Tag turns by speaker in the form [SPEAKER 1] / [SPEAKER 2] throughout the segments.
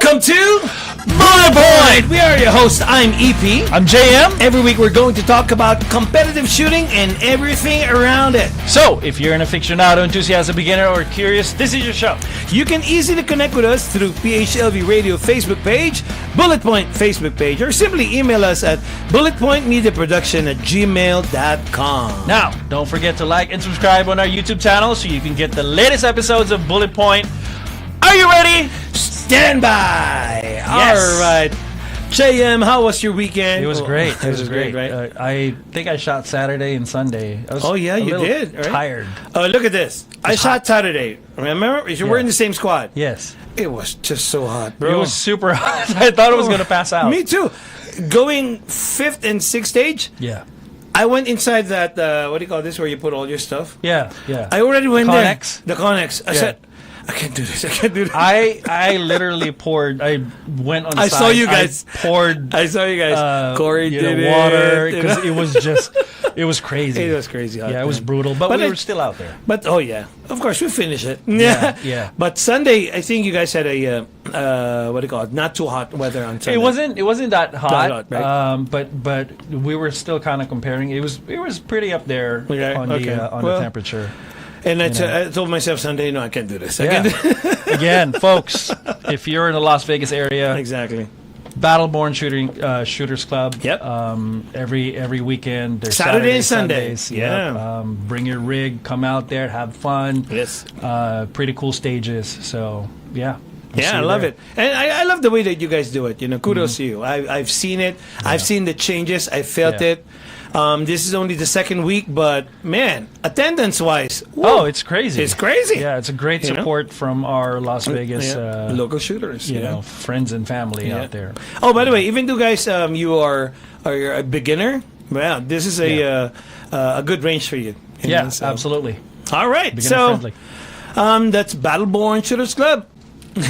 [SPEAKER 1] Welcome to Bullet Point! We are your hosts. I'm EP.
[SPEAKER 2] I'm JM.
[SPEAKER 1] Every week we're going to talk about competitive shooting and everything around it.
[SPEAKER 2] So, if you're an aficionado, enthusiast, a beginner, or curious, this is your show.
[SPEAKER 1] You can easily connect with us through PHLV Radio Facebook page, Bullet Point Facebook page, or simply email us at bulletpointmediaproduction@gmail.com.
[SPEAKER 2] Now, don't forget to like and subscribe on our YouTube channel so you can get the latest episodes of Bullet Point. Are you ready?
[SPEAKER 1] Stand by!
[SPEAKER 2] Yes.
[SPEAKER 1] All right. JM, how was your weekend?
[SPEAKER 2] It was great.
[SPEAKER 1] It was great, right?
[SPEAKER 2] I think I shot Saturday and Sunday. I was
[SPEAKER 1] you did. Right?
[SPEAKER 2] Tired.
[SPEAKER 1] Oh, look at this. I shot Saturday. Remember? We're in the same squad.
[SPEAKER 2] Yes.
[SPEAKER 1] It was just so hot, bro.
[SPEAKER 2] It was super hot. I thought it was going to pass out.
[SPEAKER 1] Me too. Going 5th and 6th stage,
[SPEAKER 2] Yeah.
[SPEAKER 1] I went inside that, what do you call this, where you put all your stuff?
[SPEAKER 2] Yeah. Yeah.
[SPEAKER 1] I already went
[SPEAKER 2] Connex?
[SPEAKER 1] there. The Connex. I
[SPEAKER 2] Yeah.
[SPEAKER 1] said, I can't do this. I can't do this.
[SPEAKER 2] I literally poured. I went on.
[SPEAKER 1] I
[SPEAKER 2] side,
[SPEAKER 1] saw you guys.
[SPEAKER 2] I poured.
[SPEAKER 1] I saw you guys. Corey did
[SPEAKER 2] water
[SPEAKER 1] it.
[SPEAKER 2] because it was just. It was crazy.
[SPEAKER 1] It was crazy hot,
[SPEAKER 2] Yeah, it was
[SPEAKER 1] man.
[SPEAKER 2] brutal, but we were still out there.
[SPEAKER 1] But, oh yeah. Of course, we finished it.
[SPEAKER 2] Yeah.
[SPEAKER 1] But Sunday, I think you guys had a, what do you call it, not too hot weather on Sunday.
[SPEAKER 2] It wasn't that hot,
[SPEAKER 1] right?
[SPEAKER 2] but we were still kind of comparing. It was pretty up there on the temperature.
[SPEAKER 1] And I told myself Sunday, no, I can't do this. I
[SPEAKER 2] Yeah.
[SPEAKER 1] can't do
[SPEAKER 2] Again, folks, if you're in the Las Vegas area,
[SPEAKER 1] Exactly.
[SPEAKER 2] Battleborn Shooters Club.
[SPEAKER 1] Yep.
[SPEAKER 2] Every weekend. There's
[SPEAKER 1] Saturday and
[SPEAKER 2] Sundays.
[SPEAKER 1] Sunday.
[SPEAKER 2] Yep.
[SPEAKER 1] Yeah.
[SPEAKER 2] Bring your rig. Come out there. Have fun.
[SPEAKER 1] Yes.
[SPEAKER 2] Pretty cool stages. So yeah. We'll see
[SPEAKER 1] Yeah, I
[SPEAKER 2] you
[SPEAKER 1] love
[SPEAKER 2] there.
[SPEAKER 1] it. And I love the way that you guys do it. Kudos to you. I've seen it. I've seen the changes. I felt
[SPEAKER 2] Yeah.
[SPEAKER 1] it. This is only the second week, but man, attendance-wise,
[SPEAKER 2] Oh, it's crazy.
[SPEAKER 1] it's crazy.
[SPEAKER 2] Yeah, it's a great
[SPEAKER 1] You know?
[SPEAKER 2] support from our Las Vegas
[SPEAKER 1] local shooters.
[SPEAKER 2] friends and family out there.
[SPEAKER 1] Oh, by the way, even though guys, you're a beginner, well, this is a good range for you.
[SPEAKER 2] Yeah,
[SPEAKER 1] So-
[SPEAKER 2] absolutely.
[SPEAKER 1] All right,
[SPEAKER 2] Beginner
[SPEAKER 1] so
[SPEAKER 2] friendly.
[SPEAKER 1] that's Battleborn Shooters Club.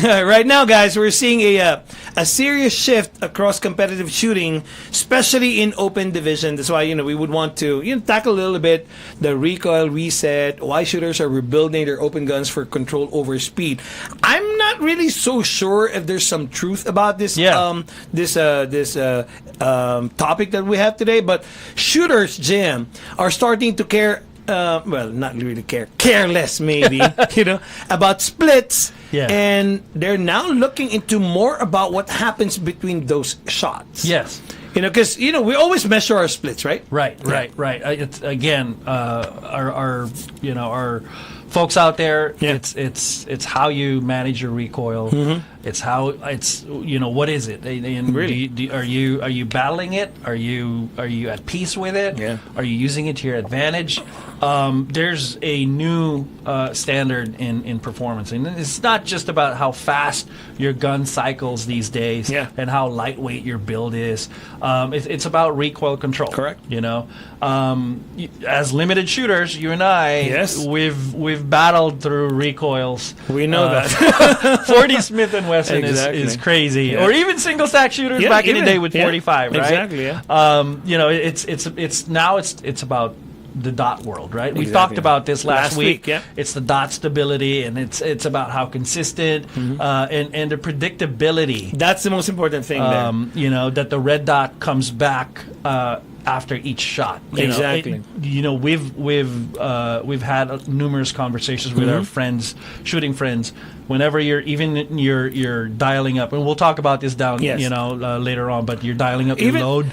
[SPEAKER 1] Right now, guys, we're seeing a serious shift across competitive shooting, especially in open division. That's why we would want to tackle a little bit the recoil reset, why shooters are rebuilding their open guns for control over speed. I'm not really so sure if there's some truth about this topic that we have today, but shooters, Jim, are starting to care. Well, not really care less maybe, about splits.
[SPEAKER 2] Yeah.
[SPEAKER 1] And they're now looking into more about what happens between those shots.
[SPEAKER 2] Yes.
[SPEAKER 1] Because we always measure our splits, right?
[SPEAKER 2] Right. It's again, our folks out there.
[SPEAKER 1] Yeah.
[SPEAKER 2] It's how you manage your recoil. It's how what is it? And
[SPEAKER 1] Really?
[SPEAKER 2] are you battling it? Are you at peace with it?
[SPEAKER 1] Yeah.
[SPEAKER 2] Are you using it to your advantage? There's a new standard in performance, and it's not just about how fast your gun cycles these days,
[SPEAKER 1] Yeah.
[SPEAKER 2] and how lightweight your build is. It's about recoil control.
[SPEAKER 1] Correct.
[SPEAKER 2] As limited shooters, you and I,
[SPEAKER 1] Yes.
[SPEAKER 2] we've battled through recoils.
[SPEAKER 1] We know that.
[SPEAKER 2] 40 Smith and Wesson
[SPEAKER 1] Exactly.
[SPEAKER 2] is crazy,
[SPEAKER 1] Yeah.
[SPEAKER 2] or even single stack shooters
[SPEAKER 1] Yeah,
[SPEAKER 2] back in
[SPEAKER 1] even.
[SPEAKER 2] the day with
[SPEAKER 1] Yeah.
[SPEAKER 2] 45, right?
[SPEAKER 1] Exactly, yeah.
[SPEAKER 2] It's about the dot world, right? We
[SPEAKER 1] Exactly.
[SPEAKER 2] talked about this last week.
[SPEAKER 1] Yeah.
[SPEAKER 2] It's the dot stability, and it's about how consistent and the predictability.
[SPEAKER 1] That's the most important thing there.
[SPEAKER 2] That the red dot comes back after each shot.
[SPEAKER 1] Exactly.
[SPEAKER 2] We've had numerous conversations with our friends, shooting friends. Whenever you're dialing up, and we'll talk about this down,
[SPEAKER 1] Yes.
[SPEAKER 2] later on. But you're dialing up
[SPEAKER 1] Even-
[SPEAKER 2] your load.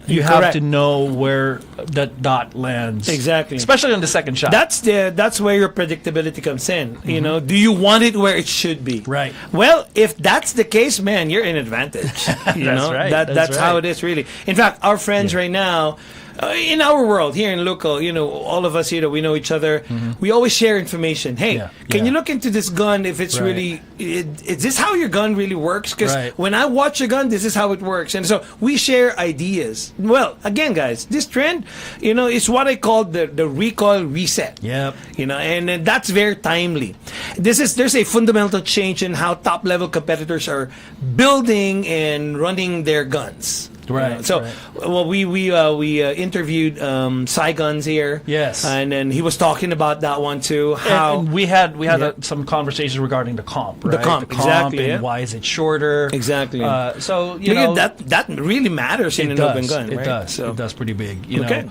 [SPEAKER 2] You have
[SPEAKER 1] Correct.
[SPEAKER 2] to know where that dot lands.
[SPEAKER 1] Exactly.
[SPEAKER 2] Especially on the second shot.
[SPEAKER 1] That's where your predictability comes in. Do you want it where it should be?
[SPEAKER 2] Right.
[SPEAKER 1] Well, if that's the case, man, you're in advantage.
[SPEAKER 2] That's right.
[SPEAKER 1] That's how it is, really. In fact, our friends right now, in our world here in local, all of us, we know each other. We always share information. Hey, can you look into this gun if it's really? Is this how your gun really works? Because when I watch a gun, this is how it works, and so we share ideas. Well, again, guys, this trend, is what I call the recoil reset.
[SPEAKER 2] Yep.
[SPEAKER 1] And that's very timely. There's a fundamental change in how top level competitors are building and running their guns.
[SPEAKER 2] Right.
[SPEAKER 1] So,
[SPEAKER 2] right.
[SPEAKER 1] well, we interviewed Cy Guns here.
[SPEAKER 2] Yes.
[SPEAKER 1] And then he was talking about that one too. How
[SPEAKER 2] And we had some conversations regarding the comp, right?
[SPEAKER 1] The comp, exactly,
[SPEAKER 2] and
[SPEAKER 1] yeah.
[SPEAKER 2] why is it shorter?
[SPEAKER 1] Exactly.
[SPEAKER 2] So you
[SPEAKER 1] because
[SPEAKER 2] know
[SPEAKER 1] that really matters in an open gun,
[SPEAKER 2] It
[SPEAKER 1] right?
[SPEAKER 2] does.
[SPEAKER 1] So,
[SPEAKER 2] It does pretty big.
[SPEAKER 1] Okay.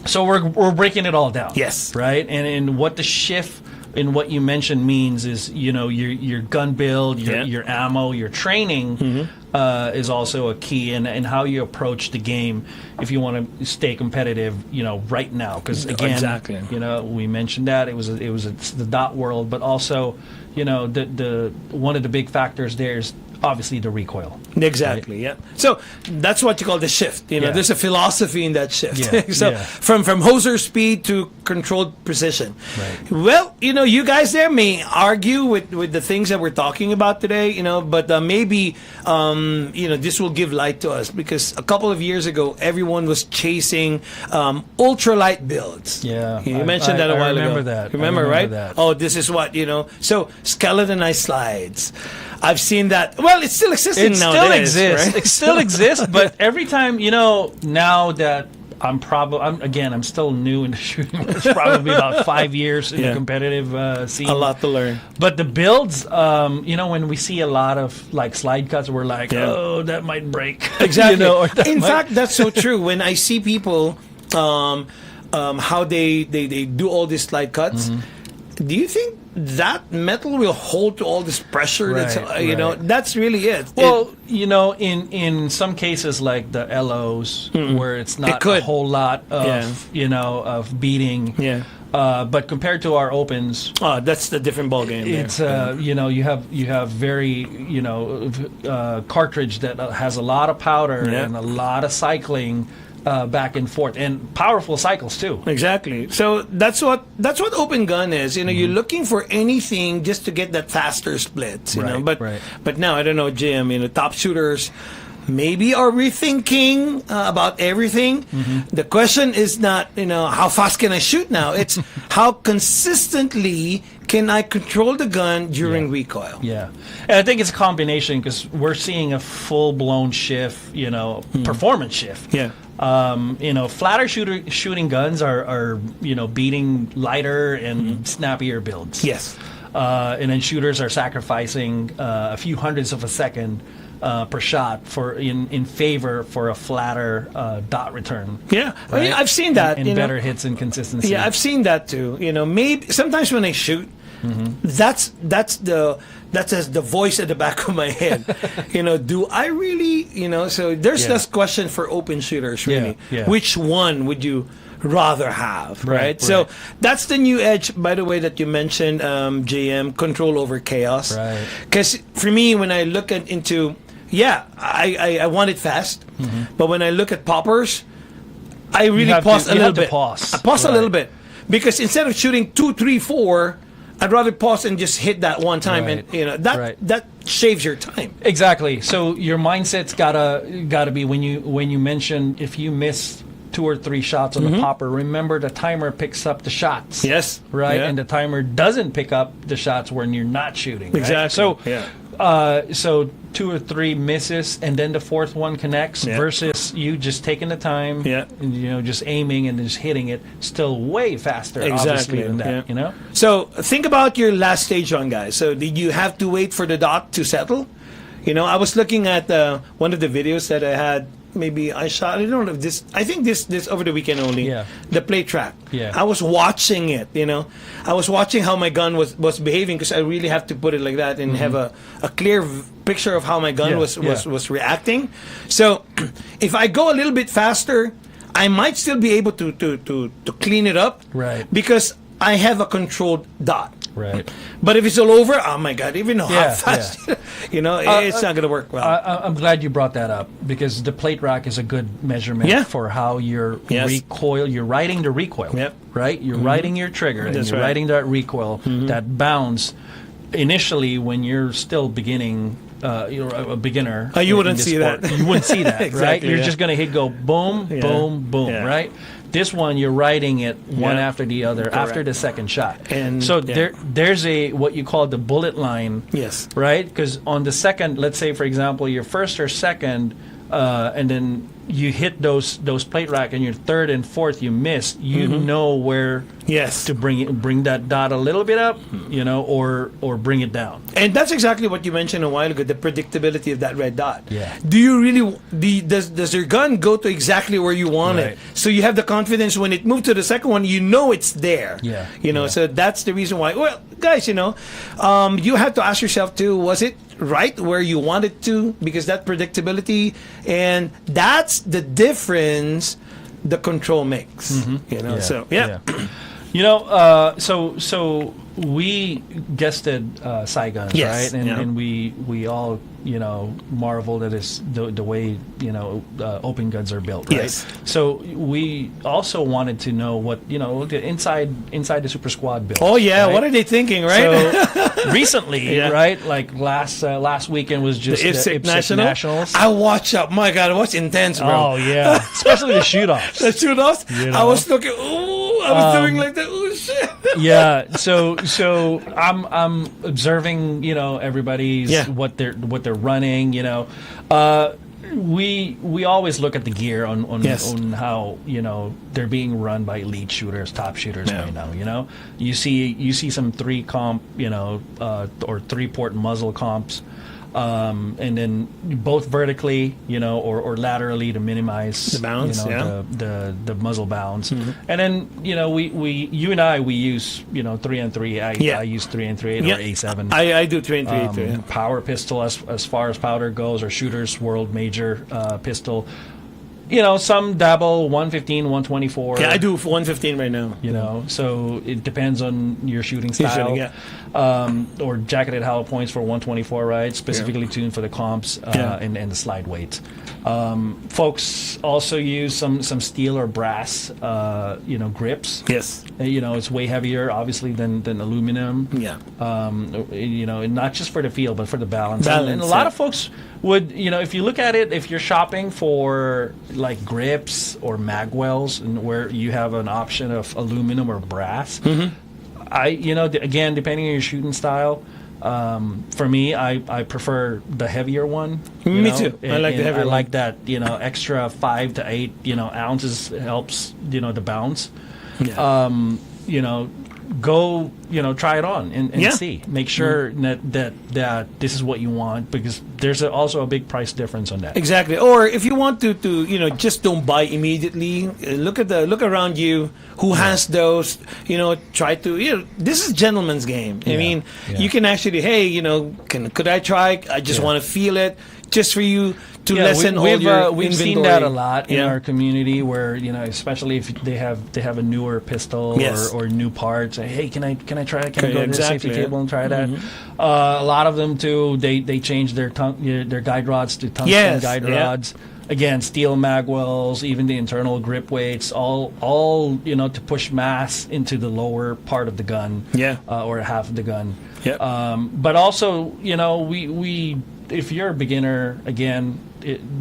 [SPEAKER 2] So we're breaking it all down.
[SPEAKER 1] Yes.
[SPEAKER 2] Right. And what the shift in what you mentioned means is, you know, your gun build, your ammo, your training is also a key, and how you approach the game if you want to stay competitive, you know, right now. Because again,
[SPEAKER 1] Exactly.
[SPEAKER 2] you know, we mentioned that it's the dot world, but also, you know, the one of the big factors there is obviously the recoil.
[SPEAKER 1] Exactly. Yeah. So that's what you call the shift. You know,
[SPEAKER 2] Yeah.
[SPEAKER 1] there's a philosophy in that shift.
[SPEAKER 2] Yeah,
[SPEAKER 1] So
[SPEAKER 2] yeah.
[SPEAKER 1] from hoser speed to controlled precision.
[SPEAKER 2] Right.
[SPEAKER 1] Well, you know, you guys there may argue with the things that we're talking about today. You know, but maybe you know, this will give light to us, because a couple of years ago everyone was chasing ultralight builds.
[SPEAKER 2] Yeah,
[SPEAKER 1] You mentioned that a while ago.
[SPEAKER 2] I remember that.
[SPEAKER 1] Remember,
[SPEAKER 2] I remember
[SPEAKER 1] right?
[SPEAKER 2] that.
[SPEAKER 1] Oh, this is what, you know. So skeletonized slides. I've seen that. Well, it's still existing
[SPEAKER 2] It
[SPEAKER 1] nowadays.
[SPEAKER 2] still exists.
[SPEAKER 1] Right?
[SPEAKER 2] It still exists, but every time, you know, now that I'm still new in the shooting. It's probably about 5 years in the competitive scene.
[SPEAKER 1] A lot to learn.
[SPEAKER 2] But the builds, you know, when we see a lot of like slide cuts, we're like, oh, that might break.
[SPEAKER 1] Exactly.
[SPEAKER 2] You know, or that
[SPEAKER 1] in
[SPEAKER 2] might-
[SPEAKER 1] fact, that's so true. When I see people, how they do all these slide cuts, do you think that metal will hold to all this pressure?
[SPEAKER 2] Right,
[SPEAKER 1] That's you know,
[SPEAKER 2] right.
[SPEAKER 1] that's really it.
[SPEAKER 2] Well, you know, in some cases like the LOs, where it's not
[SPEAKER 1] could.
[SPEAKER 2] a whole lot of
[SPEAKER 1] Yeah.
[SPEAKER 2] you know of beating.
[SPEAKER 1] Yeah.
[SPEAKER 2] But compared to our opens,
[SPEAKER 1] Oh, that's the different ball game. there.
[SPEAKER 2] it's you know you have very you know cartridge that has a lot of powder
[SPEAKER 1] Yeah.
[SPEAKER 2] and a lot of cycling back and forth, and powerful cycles too.
[SPEAKER 1] Exactly. So that's what open gun is. You know,
[SPEAKER 2] Mm-hmm.
[SPEAKER 1] you're looking for anything just to get that faster splits. You know,
[SPEAKER 2] Right,
[SPEAKER 1] but
[SPEAKER 2] right.
[SPEAKER 1] but now I don't know, Jim. You know, top shooters maybe are rethinking about everything.
[SPEAKER 2] Mm-hmm.
[SPEAKER 1] The question is not, you know, how fast can I shoot now? It's how consistently can I control the gun during recoil.
[SPEAKER 2] Yeah, and I think it's a combination because we're seeing a full blown shift, you know, performance shift.
[SPEAKER 1] Yeah.
[SPEAKER 2] You know, flatter shooting guns are you know beating lighter and snappier builds.
[SPEAKER 1] Yes.
[SPEAKER 2] And then shooters are sacrificing a few hundredths of a second per shot in favor for a flatter dot return.
[SPEAKER 1] Yeah. I mean,
[SPEAKER 2] Right?
[SPEAKER 1] I've seen that.
[SPEAKER 2] and
[SPEAKER 1] you know.
[SPEAKER 2] better hits and consistency.
[SPEAKER 1] Yeah, I've seen that too. You know, maybe sometimes when I shoot, that's the voice at the back of my head. You know, do I really? You know, so there's
[SPEAKER 2] Yeah.
[SPEAKER 1] this question for open shooters. Really,
[SPEAKER 2] yeah.
[SPEAKER 1] which one would you rather have? Right. So
[SPEAKER 2] right.
[SPEAKER 1] that's the new edge, by the way, that you mentioned, JM, control over chaos.
[SPEAKER 2] Right.
[SPEAKER 1] Because for me, when I look into, I want it fast, but when I look at poppers, I really
[SPEAKER 2] have
[SPEAKER 1] pause
[SPEAKER 2] to-
[SPEAKER 1] a
[SPEAKER 2] you
[SPEAKER 1] little
[SPEAKER 2] have to
[SPEAKER 1] bit.
[SPEAKER 2] pause.
[SPEAKER 1] I pause a
[SPEAKER 2] Right.
[SPEAKER 1] little bit, because instead of shooting 2, 3, 4, I'd rather pause and just hit that one time,
[SPEAKER 2] Right.
[SPEAKER 1] and you know that
[SPEAKER 2] Right.
[SPEAKER 1] that shaves your time.
[SPEAKER 2] Exactly. So your mindset's gotta be when you mention if you miss 2 or 3 shots on the popper, remember the timer picks up the shots.
[SPEAKER 1] Yes.
[SPEAKER 2] Right?
[SPEAKER 1] Yeah.
[SPEAKER 2] And the timer doesn't pick up the shots when you're not shooting. Right?
[SPEAKER 1] Exactly.
[SPEAKER 2] So
[SPEAKER 1] Yeah.
[SPEAKER 2] so 2 or 3 misses and then the fourth one connects
[SPEAKER 1] Yeah.
[SPEAKER 2] versus you just taking the time
[SPEAKER 1] Yeah.
[SPEAKER 2] and you know just aiming and just hitting it, still way faster
[SPEAKER 1] Exactly,
[SPEAKER 2] obviously than that,
[SPEAKER 1] yeah.
[SPEAKER 2] you know?
[SPEAKER 1] So think about your last stage run, guys. So did you have to wait for the dot to settle? You know, I was looking at one of the videos that I had. Maybe I shot. I don't know if this. I think this over the weekend only.
[SPEAKER 2] Yeah.
[SPEAKER 1] The play track.
[SPEAKER 2] Yeah.
[SPEAKER 1] I was watching it. You know, I was watching how my gun was behaving, because I really have to put it like that and have a clear picture of how my gun
[SPEAKER 2] Yeah,
[SPEAKER 1] was reacting. So if I go a little bit faster, I might still be able to clean it up.
[SPEAKER 2] Right.
[SPEAKER 1] Because I have a controlled dot.
[SPEAKER 2] Right.
[SPEAKER 1] But if it's all over, oh my God! Even though how
[SPEAKER 2] Yeah,
[SPEAKER 1] fast, you know, it's not going to work well.
[SPEAKER 2] I'm glad you brought that up because the plate rack is a good measurement
[SPEAKER 1] Yeah.
[SPEAKER 2] for how your
[SPEAKER 1] Yes.
[SPEAKER 2] recoil, you're riding the recoil,
[SPEAKER 1] Yep.
[SPEAKER 2] right? You're riding your trigger and
[SPEAKER 1] That's
[SPEAKER 2] you're
[SPEAKER 1] right.
[SPEAKER 2] riding that recoil, that bounce. Initially, when you're still beginning, you're a beginner.
[SPEAKER 1] Oh, you
[SPEAKER 2] in
[SPEAKER 1] wouldn't
[SPEAKER 2] this
[SPEAKER 1] see
[SPEAKER 2] sport,
[SPEAKER 1] that.
[SPEAKER 2] You wouldn't see that, right?
[SPEAKER 1] Exactly,
[SPEAKER 2] You're
[SPEAKER 1] yeah.
[SPEAKER 2] just going to hit go boom,
[SPEAKER 1] Yeah.
[SPEAKER 2] boom, boom,
[SPEAKER 1] Yeah.
[SPEAKER 2] right? This one, you're riding it one
[SPEAKER 1] Yeah.
[SPEAKER 2] after the other after the second shot.
[SPEAKER 1] And-
[SPEAKER 2] so
[SPEAKER 1] yeah.
[SPEAKER 2] there's a what you call the bullet line.
[SPEAKER 1] Yes.
[SPEAKER 2] Right? Because on the second, let's say, for example, your first or second and then you hit those plate rack, and your third and fourth you miss, you know where to bring that dot a little bit up, or bring it down.
[SPEAKER 1] And that's exactly what you mentioned a while ago, the predictability of that red dot.
[SPEAKER 2] Yeah.
[SPEAKER 1] Do you really does your gun go to exactly where you want it? So you have the confidence when it moved to the second one, it's there.
[SPEAKER 2] Yeah.
[SPEAKER 1] So that's the reason why. Well, guys, you have to ask yourself too, was it right where you want it to? Because that predictability, and that's the difference the control makes. So
[SPEAKER 2] so we guested Saigon, right? And we all marveled at the way open guns are built, right?
[SPEAKER 1] Yes.
[SPEAKER 2] So we also wanted to know what the inside the Super Squad built.
[SPEAKER 1] Oh yeah,
[SPEAKER 2] right?
[SPEAKER 1] what are they thinking, right?
[SPEAKER 2] So recently, right? Like last weekend was just
[SPEAKER 1] the IPSC
[SPEAKER 2] Nationals.
[SPEAKER 1] I watched up. My God, it was intense, bro.
[SPEAKER 2] Oh yeah, especially the shoot-offs.
[SPEAKER 1] The shoot-offs. I was looking. Ooh, I was doing like that. Ooh, shit.
[SPEAKER 2] Yeah. So I'm observing, everybody's what they're running. We always look at the gear on how they're being run by elite shooters, top shooters right now. You see some 3-comp or 3-port muzzle comps, and then both vertically or laterally to minimize
[SPEAKER 1] the bounce,
[SPEAKER 2] the muzzle bounce, and then you and I use 3-3. I use 3-3 or A7.
[SPEAKER 1] I do 3-3.
[SPEAKER 2] Power pistol as far as powder goes, or Shooter's World Major pistol. Some dabble 115, 124.
[SPEAKER 1] Yeah, I do 115 right now.
[SPEAKER 2] So it depends on your shooting style. Or jacketed hollow points for 124, right? Specifically tuned for the comps and the slide weights. Folks also use some steel or brass, grips.
[SPEAKER 1] Yes.
[SPEAKER 2] It's way heavier, obviously, than aluminum.
[SPEAKER 1] Yeah.
[SPEAKER 2] And not just for the feel, but for the balance. And a lot of folks would, if you look at it, if you're shopping for like grips or magwells, and where you have an option of aluminum or brass, again, depending on your shooting style, for me, I prefer the heavier one.
[SPEAKER 1] Me too. I like the heavier one.
[SPEAKER 2] I like that, extra 5 to 8, ounces helps, the bounce.
[SPEAKER 1] Yeah.
[SPEAKER 2] Go, try it on and see. Make sure that this is what you want, because there's also a big price difference on that.
[SPEAKER 1] Exactly. Or if you want to just don't buy immediately. Look around you who has those. Try to. This is gentleman's game. I mean, you can actually. Hey, could I try? I just want to feel it. Just for you to lessen all your
[SPEAKER 2] we've
[SPEAKER 1] inventory.
[SPEAKER 2] Seen that a lot in our community, where especially if they have a newer pistol or new parts. Hey, can I try? Can I go to the safety table and try that? A lot of them too. They change their guide rods to tungsten guide rods. Again, steel magwells, even the internal grip weights, all to push mass into the lower part of the gun, or half of the gun. But also, we if you're a beginner, again,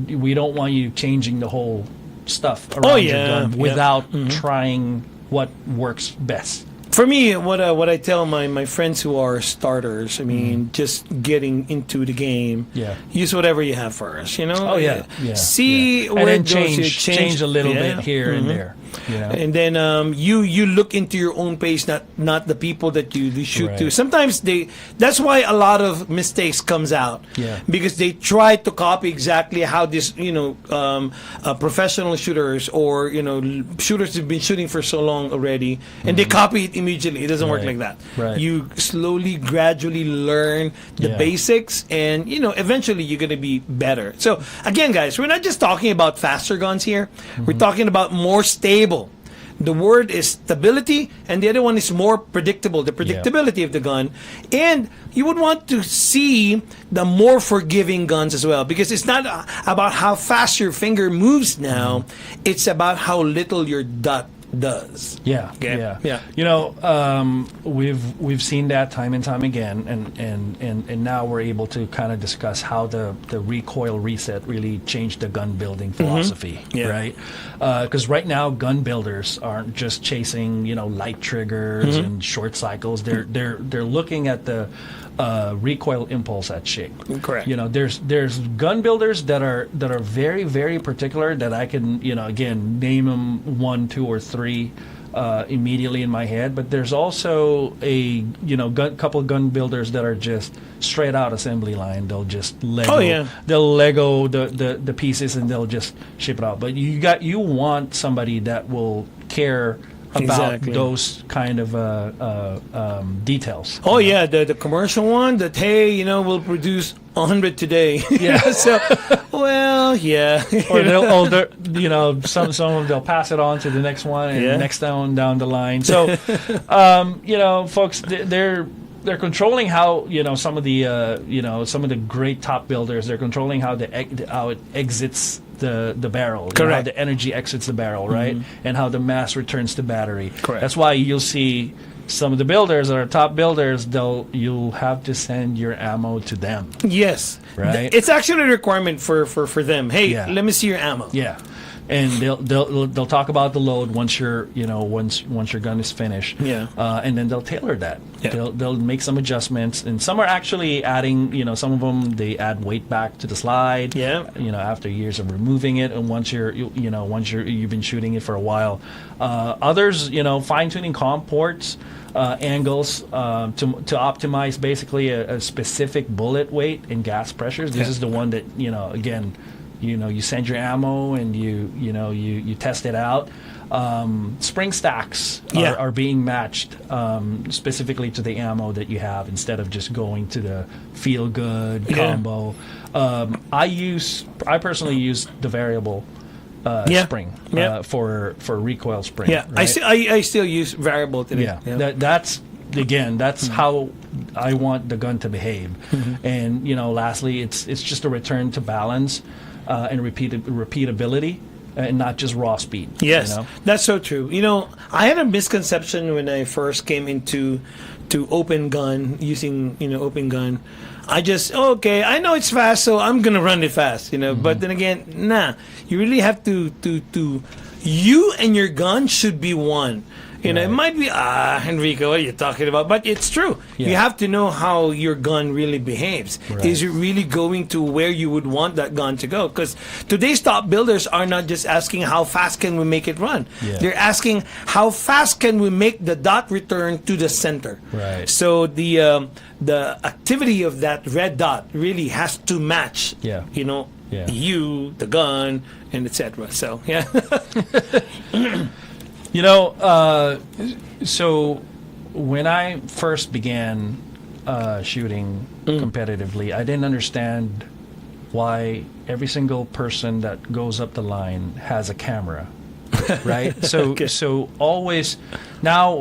[SPEAKER 2] we don't want you changing the whole stuff around your gun without trying what works best.
[SPEAKER 1] For me, what I tell my friends who are starters, I mean, just getting into the game, use whatever you have first, See where
[SPEAKER 2] and then change a little bit here and there.
[SPEAKER 1] And then you look into your own pace, not the people that you shoot to. Sometimes that's why a lot of mistakes comes out, because they try to copy exactly how this professional shooters or shooters have been shooting for so long already, and they copy it immediately. It doesn't work like that. You slowly, gradually learn the basics, and eventually you're going to be better. So again, guys, we're not just talking about faster guns here. We're talking about more stable. The word is stability, and the other one is more predictable, the predictability of the gun. And you would want to see the more forgiving guns as well, because it's not about how fast your finger moves now, it's about how little your dot does.
[SPEAKER 2] We've seen that time and time again, and now we're able to kind of discuss how the recoil reset really changed the gun building philosophy, right? Because right now gun builders aren't just chasing light triggers and short cycles. They're looking at the recoil impulse at shape.
[SPEAKER 1] Correct.
[SPEAKER 2] You know, there's gun builders that are very, very particular that I can, you know, again, name them 1, 2, or 3 immediately in my head. But there's also couple gun builders that are just straight out assembly line. They'll just they'll Lego the pieces and they'll just ship it out. But you want somebody that will care about those kind of details.
[SPEAKER 1] Oh yeah, the commercial one that, hey, you know, we'll produce 100 today.
[SPEAKER 2] Yeah.
[SPEAKER 1] So, well, yeah.
[SPEAKER 2] Or you know, some of them they'll pass it on to the next one and the next down the line. So, you know, folks, they're controlling how, you know, some of the great top builders. They're controlling how it exits the barrel.
[SPEAKER 1] Correct.
[SPEAKER 2] You know, how the energy exits the barrel, right? And how the mass returns to battery.
[SPEAKER 1] Correct.
[SPEAKER 2] That's why you'll see some of the builders that are top builders. You'll have to send your ammo to them.
[SPEAKER 1] Yes.
[SPEAKER 2] Right.
[SPEAKER 1] It's actually a requirement for them. Hey, let me see your ammo.
[SPEAKER 2] Yeah. And they'll talk about the load once your gun is finished.
[SPEAKER 1] Yeah.
[SPEAKER 2] And then they'll tailor that.
[SPEAKER 1] Yeah.
[SPEAKER 2] They'll make some adjustments, and some are actually adding. You know, some of them they add weight back to the slide.
[SPEAKER 1] Yeah.
[SPEAKER 2] You know, after years of removing it, and once you've been shooting it for a while. Others, you know, fine tuning comm ports. Angles to optimize basically a specific bullet weight and gas pressures. This is the one that, you know, again, you know, you send your ammo and you test it out. Spring stacks are being matched specifically to the ammo that you have instead of just going to the feel good combo. I personally use the variable spring for recoil spring.
[SPEAKER 1] Yeah,
[SPEAKER 2] right?
[SPEAKER 1] I still use variable today.
[SPEAKER 2] Yeah. That's how I want the gun to behave. And, you know, lastly, it's just a return to balance and repeatability. And not just raw speed.
[SPEAKER 1] Yes,
[SPEAKER 2] you know?
[SPEAKER 1] That's so true. You know, I had a misconception when I first came into open gun, using, you know, open gun. I just, I know it's fast, so I'm gonna run it fast, you know. But then again, nah. You really have to you and your gun should be one. You know, it might be, Enrico, what are you talking about? But it's true.
[SPEAKER 2] Yeah.
[SPEAKER 1] You have to know how your gun really behaves.
[SPEAKER 2] Right.
[SPEAKER 1] Is it really going to where you would want that gun to go? Because today's top builders are not just asking how fast can we make it run.
[SPEAKER 2] Yeah.
[SPEAKER 1] They're asking how fast can we make the dot return to the center.
[SPEAKER 2] Right.
[SPEAKER 1] So the activity of that red dot really has to match, you know, you, the gun, and etc. So, yeah.
[SPEAKER 2] You know, so when I first began shooting competitively, I didn't understand why every single person that goes up the line has a camera, right? So so always now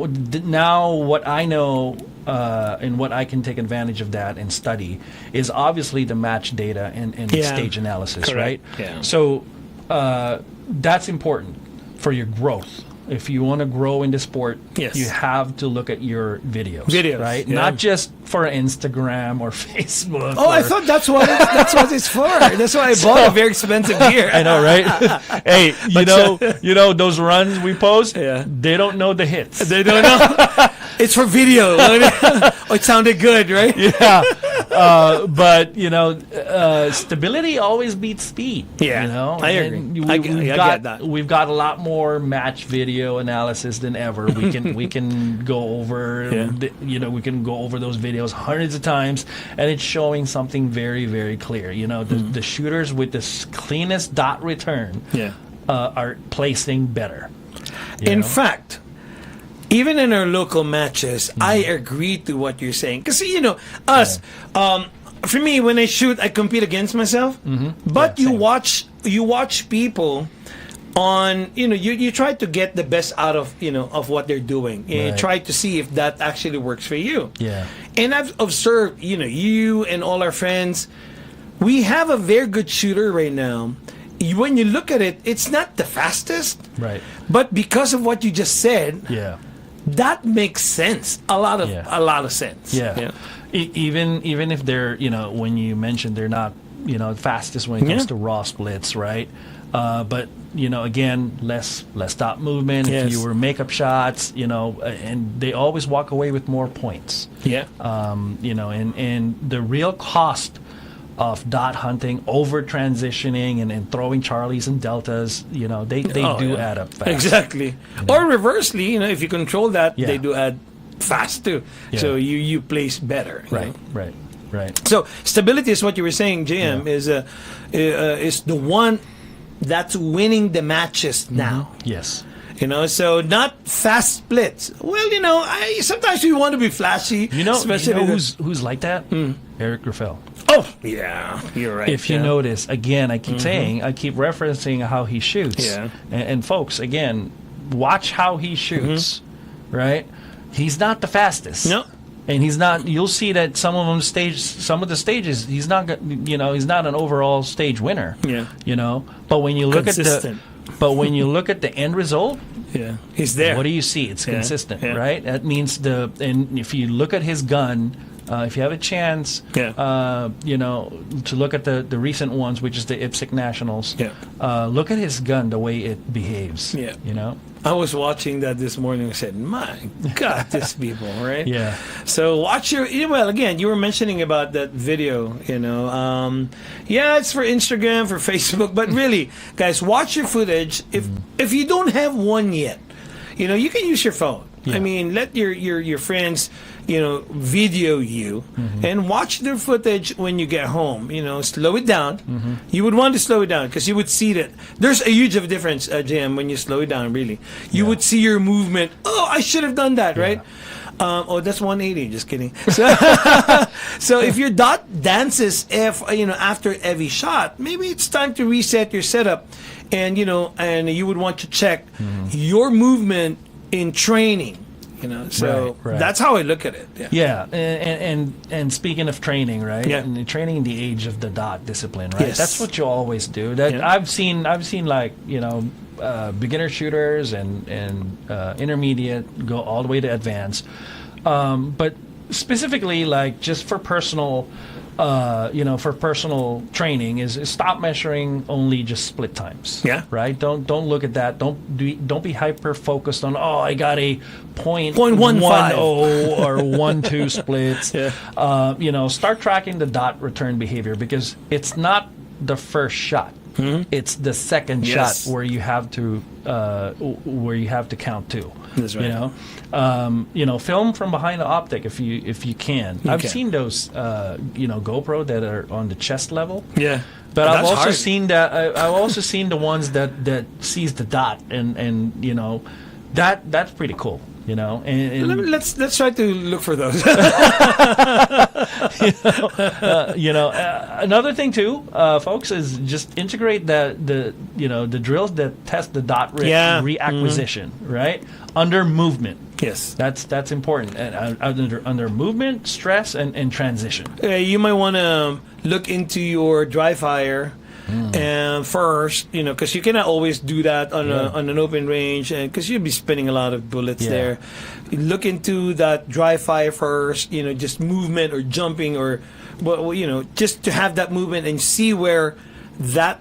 [SPEAKER 2] what I know and what I can take advantage of that and study is obviously the match data and stage analysis, right?
[SPEAKER 1] Yeah.
[SPEAKER 2] So that's important for your growth. If you want to grow in the sport, you have to look at your videos, right?
[SPEAKER 1] Yeah.
[SPEAKER 2] Not just for Instagram or Facebook.
[SPEAKER 1] I thought that's what it's for. That's why I bought a very expensive gear.
[SPEAKER 2] I know, right? Hey, you know those runs we post. They don't know the hits.
[SPEAKER 1] They don't know. It's for video. It sounded good, right?
[SPEAKER 2] Yeah. But you know, stability always beats speed.
[SPEAKER 1] Yeah,
[SPEAKER 2] you know,
[SPEAKER 1] I agree. I get that.
[SPEAKER 2] We've got a lot more match video analysis than ever. We can go over. You know, we can go over those videos hundreds of times, and it's showing something very, very clear. You know, the shooters with the cleanest dot return are placing better.
[SPEAKER 1] In fact, even in our local matches, I agree to what you're saying. Because, you know, us, for me, when I shoot, I compete against myself. But you watch people on, you know, you try to get the best out of, you know, of what they're doing. You try to see if that actually works for you.
[SPEAKER 2] Yeah.
[SPEAKER 1] And I've observed, you know, you and all our friends, we have a very good shooter right now. When you look at it, it's not the fastest.
[SPEAKER 2] Right.
[SPEAKER 1] But because of what you just said, that makes sense. A lot of sense.
[SPEAKER 2] Yeah. Even if they're, you know, when you mentioned they're not fastest when it comes to raw splits, right? But again, less dot movement,
[SPEAKER 1] Yes.
[SPEAKER 2] fewer makeup shots, and they always walk away with more points.
[SPEAKER 1] Yeah.
[SPEAKER 2] And the real cost of dot hunting, over transitioning, and throwing Charlies and Deltas, they do add up fast.
[SPEAKER 1] Exactly. Or reversely, if you control that,
[SPEAKER 2] Yeah.
[SPEAKER 1] they do add fast too.
[SPEAKER 2] Yeah.
[SPEAKER 1] So you place better. you know?
[SPEAKER 2] Right.
[SPEAKER 1] So stability is what you were saying, JM, is the one that's winning the matches now.
[SPEAKER 2] Yes.
[SPEAKER 1] So not fast splits. Well, sometimes we want to be flashy. especially
[SPEAKER 2] who's like that? Eric Greffel.
[SPEAKER 1] Oh, yeah, you're right.
[SPEAKER 2] If you notice, again, I keep referencing how he shoots.
[SPEAKER 1] Yeah.
[SPEAKER 2] And folks, again, watch how he shoots, right? He's not the fastest.
[SPEAKER 1] No.
[SPEAKER 2] And he's not. You'll see that some of the stages, he's not. He's not an overall stage winner.
[SPEAKER 1] Yeah.
[SPEAKER 2] But when you look
[SPEAKER 1] Consistent.
[SPEAKER 2] when you look at the end result,
[SPEAKER 1] Yeah, he's there.
[SPEAKER 2] what do you see? It's consistent,
[SPEAKER 1] yeah.
[SPEAKER 2] right? That means and if you look at his gun, if you have a chance, to look at the recent ones, which is the IPSC Nationals, look at his gun, the way it behaves.
[SPEAKER 1] Yeah.
[SPEAKER 2] Uh,
[SPEAKER 1] I was watching that this morning and said, my God, these people, right?
[SPEAKER 2] Yeah.
[SPEAKER 1] So watch again, you were mentioning about that video, it's for Instagram, for Facebook, but really, guys, watch your footage. If you don't have one yet, you can use your phone.
[SPEAKER 2] Yeah.
[SPEAKER 1] I mean, let your friends, video you and watch their footage when you get home. Slow it down. You would want to slow it down because you would see that there's a huge of a difference, Jim, when you slow it down. Really, you would see your movement. Oh, I should have done that, right? That's 180. Just kidding. So if your dot dances, after every shot, maybe it's time to reset your setup, and and you would want to check your movement in training. So
[SPEAKER 2] Right.
[SPEAKER 1] that's how I look at it.
[SPEAKER 2] Yeah, and speaking of training, right?
[SPEAKER 1] Yeah.
[SPEAKER 2] And training in the age of the dot discipline, right?
[SPEAKER 1] Yes.
[SPEAKER 2] That's what you always do. That I've seen like beginner shooters and intermediate go all the way to advanced, but specifically like just for personal. For personal training is stop measuring only just split times.
[SPEAKER 1] Yeah.
[SPEAKER 2] Right. Don't look at that. Don't be hyper focused on I got a .15 or 1-2 splits. Start tracking the dot return behavior because it's not the first shot. It's the second shot where you have to count two.
[SPEAKER 1] That's right.
[SPEAKER 2] Film from behind the optic if you can. I've seen those GoPro that are on the chest level.
[SPEAKER 1] Yeah.
[SPEAKER 2] But I've
[SPEAKER 1] That's
[SPEAKER 2] also
[SPEAKER 1] hard.
[SPEAKER 2] seen that. I've also seen the ones that sees the dot and that's pretty cool. And
[SPEAKER 1] Let's try to look for those.
[SPEAKER 2] Another thing too, folks, is just integrate the drills that test the dot reacquisition, right? Under movement.
[SPEAKER 1] Yes.
[SPEAKER 2] That's important. And under movement, stress, and transition.
[SPEAKER 1] You might want to look into your dry fire first, because you cannot always do that on an open range, and because you'll be spinning a lot of bullets there. You look into that dry fire first, just movement or jumping or, just to have that movement and see where that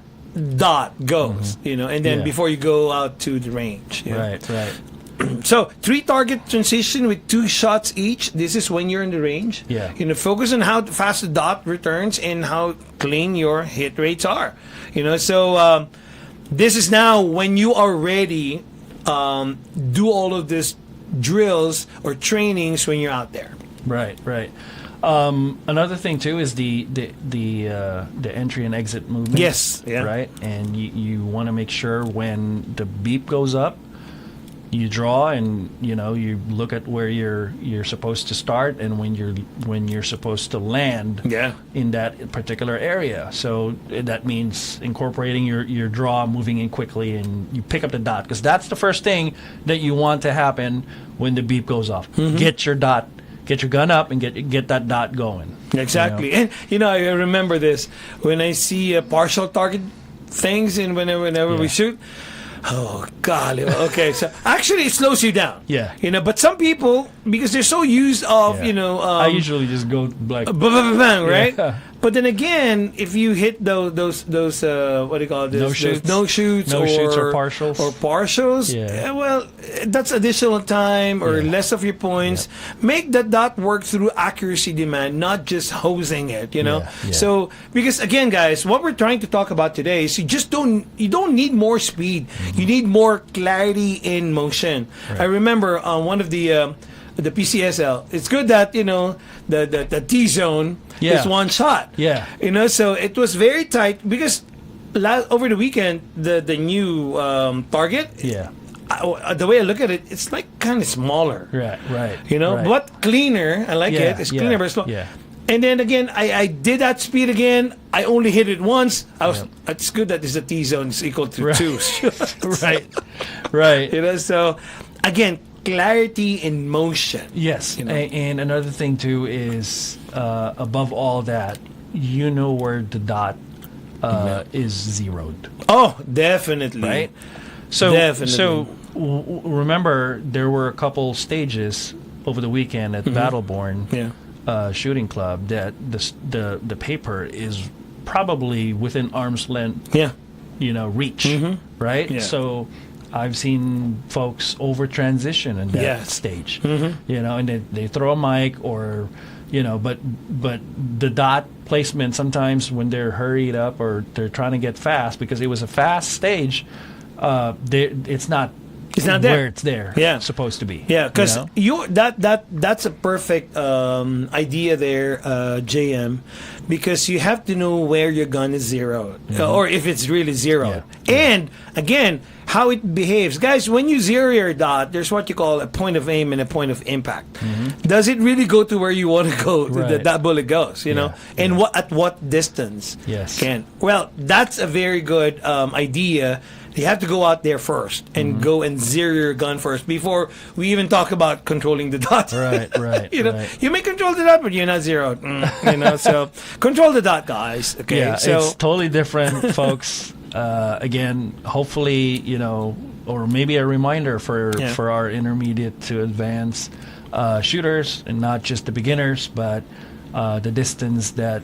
[SPEAKER 1] dot goes, and then before you go out to the range.
[SPEAKER 2] Right.
[SPEAKER 1] So 3 target transition with 2 shots each. This is when you're in the range.
[SPEAKER 2] Yeah.
[SPEAKER 1] Focus on how fast the dot returns and how clean your hit rates are. So this is now when you are ready. Do all of this drills or trainings when you're out there.
[SPEAKER 2] Right. Another thing too is the entry and exit movement.
[SPEAKER 1] Yes. Yeah.
[SPEAKER 2] Right. And you want to make sure when the beep goes up, you draw and you look at where you're supposed to start and when you're supposed to land in that particular area. So that means incorporating your draw, moving in quickly, and you pick up the dot because that's the first thing that you want to happen when the beep goes off. Get your dot, get your gun up, and get that dot going.
[SPEAKER 1] Exactly. And I remember this when I see partial target things and whenever we shoot. Oh, golly. Okay, so actually it slows you down.
[SPEAKER 2] Yeah.
[SPEAKER 1] But some people, because they're so used of,
[SPEAKER 2] I usually just go like...
[SPEAKER 1] bang, right?
[SPEAKER 2] Yeah.
[SPEAKER 1] But then again, if you hit those what do you call it?
[SPEAKER 2] No shoots.
[SPEAKER 1] No shoots or partials, well, that's additional time or less of your points. Make the dot work through accuracy demand, not just hosing it. So because again, guys, what we're trying to talk about today is you don't need more speed. You need more clarity in motion. Right. I remember on one of the PCSL, it's good that the T zone is one shot.
[SPEAKER 2] Yeah.
[SPEAKER 1] So it was very tight because over the weekend the new target.
[SPEAKER 2] Yeah.
[SPEAKER 1] The way I look at it, it's like kind of smaller.
[SPEAKER 2] Right.
[SPEAKER 1] But cleaner. I like it. It's cleaner but slow.
[SPEAKER 2] Yeah.
[SPEAKER 1] And then again, I did that speed again. I only hit it once. It's good that the T zone is equal to 2.
[SPEAKER 2] Right.
[SPEAKER 1] So again, clarity in motion.
[SPEAKER 2] Yes. And another thing too is above all that, where the dot is zeroed.
[SPEAKER 1] Oh, definitely.
[SPEAKER 2] Right. So remember, there were a couple stages over the weekend at Battleborn Shooting Club that the paper is probably within arm's length. Reach. Right.
[SPEAKER 1] Yeah.
[SPEAKER 2] So I've seen folks over transition in that stage. And they throw a mic or. But the dot placement sometimes when they're hurried up or they're trying to get fast because it was a fast stage, it's not
[SPEAKER 1] there
[SPEAKER 2] where it's there. It's supposed to be.
[SPEAKER 1] Yeah, because that's a perfect idea there, JM, because you have to know where your gun is zeroed or if it's really zeroed, and again how it behaves. Guys, when you zero your dot, there's what you call a point of aim and a point of impact. Does it really go to where you want to go? That bullet goes, and at what distance?
[SPEAKER 2] Yes.
[SPEAKER 1] Well, that's a very good idea. You have to go out there first and go and zero your gun first before we even talk about controlling the dot.
[SPEAKER 2] Right.
[SPEAKER 1] You may control the dot, but you're not zeroed. So control the dot, guys. Okay.
[SPEAKER 2] Yeah,
[SPEAKER 1] so
[SPEAKER 2] it's totally different, folks. Again, hopefully, or maybe a reminder for our intermediate to advanced shooters, and not just the beginners, but the distance that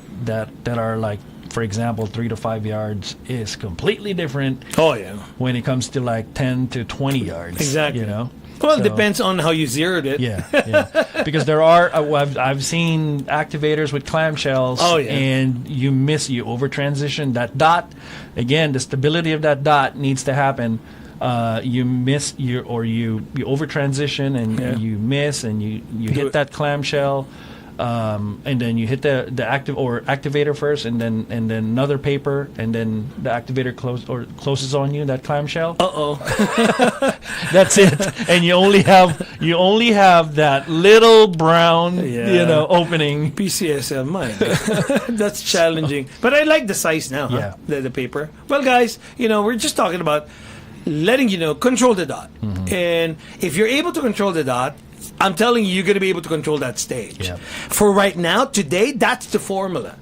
[SPEAKER 2] are like. For example, 3 to 5 yards is completely different.
[SPEAKER 1] Oh yeah.
[SPEAKER 2] When it comes to like 10 to 20 yards.
[SPEAKER 1] Exactly. Well, it depends on how you zeroed it.
[SPEAKER 2] Yeah. Because there are, I've seen activators with clamshells.
[SPEAKER 1] Oh yeah.
[SPEAKER 2] And you over transition that dot. Again, the stability of that dot needs to happen. You over transition and you miss and you hit that clamshell. And then you hit the activator first, and then another paper, and then the activator closes on you that clamshell. That's it, and you only have that little brown opening.
[SPEAKER 1] PCSL, mine. That's challenging, but I like the size now. The paper. Well, guys, we're just talking about letting control the dot, and if you're able to control the dot, I'm telling you, you're going to be able to control that stage. For right now, today, that's the formula.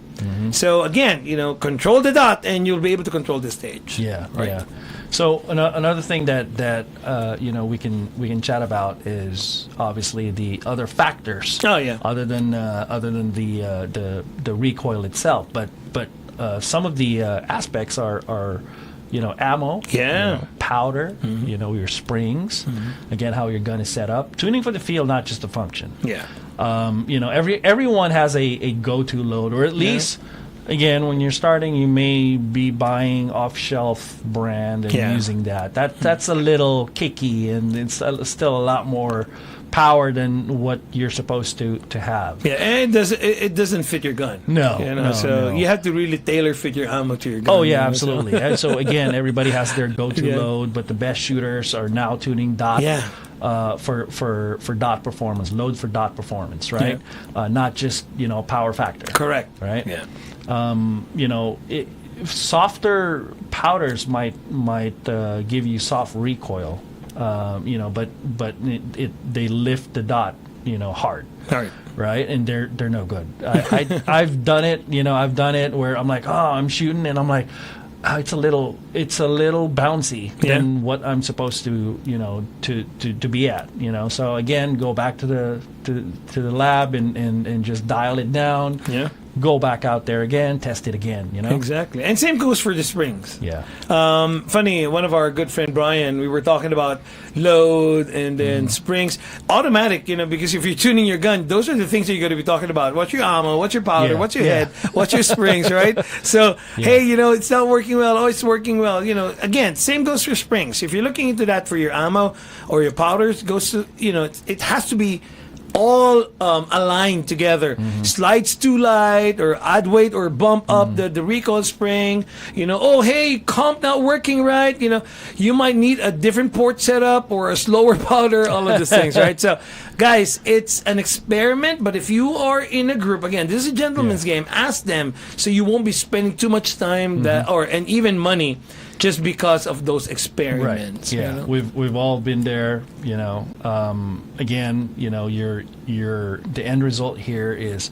[SPEAKER 1] So again, control the dot, and you'll be able to control the stage.
[SPEAKER 2] Yeah. So another thing that we can chat about is obviously the other factors.
[SPEAKER 1] Oh yeah.
[SPEAKER 2] Other than the recoil itself, but some of the aspects are. Ammo, powder, your springs, again, how your gun is set up. Tuning for the field, not just the function.
[SPEAKER 1] Yeah.
[SPEAKER 2] Everyone has a go-to load, or at least, again, when you're starting, you may be buying off-shelf brand and using that. That's a little kicky, and it's still a lot more power than what you're supposed to have.
[SPEAKER 1] Yeah, and it doesn't fit your gun.
[SPEAKER 2] No.
[SPEAKER 1] You have to really tailor fit your ammo to your gun.
[SPEAKER 2] Oh yeah, absolutely. And so again, everybody has their go-to load, but the best shooters are now tuning dot for dot performance, load for dot performance, right? Not just power factor.
[SPEAKER 1] Correct.
[SPEAKER 2] Right. Yeah. Softer powders might give you soft recoil. But they lift the dot, hard. Right, and they're no good. I've done it. I've done it where I'm like, I'm shooting, and I'm like, it's a little bouncy than what I'm supposed to to be at. So again, go back to the lab and just dial it down. go back out there again, test it again, you know?
[SPEAKER 1] Exactly. And same goes for the springs.
[SPEAKER 2] Yeah.
[SPEAKER 1] Funny, one of our good friend Brian, we were talking about load and then springs. Automatic, because if you're tuning your gun, those are the things that you're going to be talking about. What's your ammo? What's your powder?
[SPEAKER 2] Yeah.
[SPEAKER 1] What's your head? What's your springs, right? So, hey, it's not working well. Oh, it's working well. Again, same goes for springs. If you're looking into that for your ammo or your powders, goes to, it has to be all aligned together. Slides too light or add weight or bump up the recoil spring. Oh, hey, comp not working right. You might need a different port setup or a slower powder, all of these things, right? So, guys, it's an experiment, but if you are in a group, again, this is a gentleman's game, ask them so you won't be spending too much time and even money just because of those experiments.
[SPEAKER 2] Right. Yeah, we've all been there. Again, the end result here is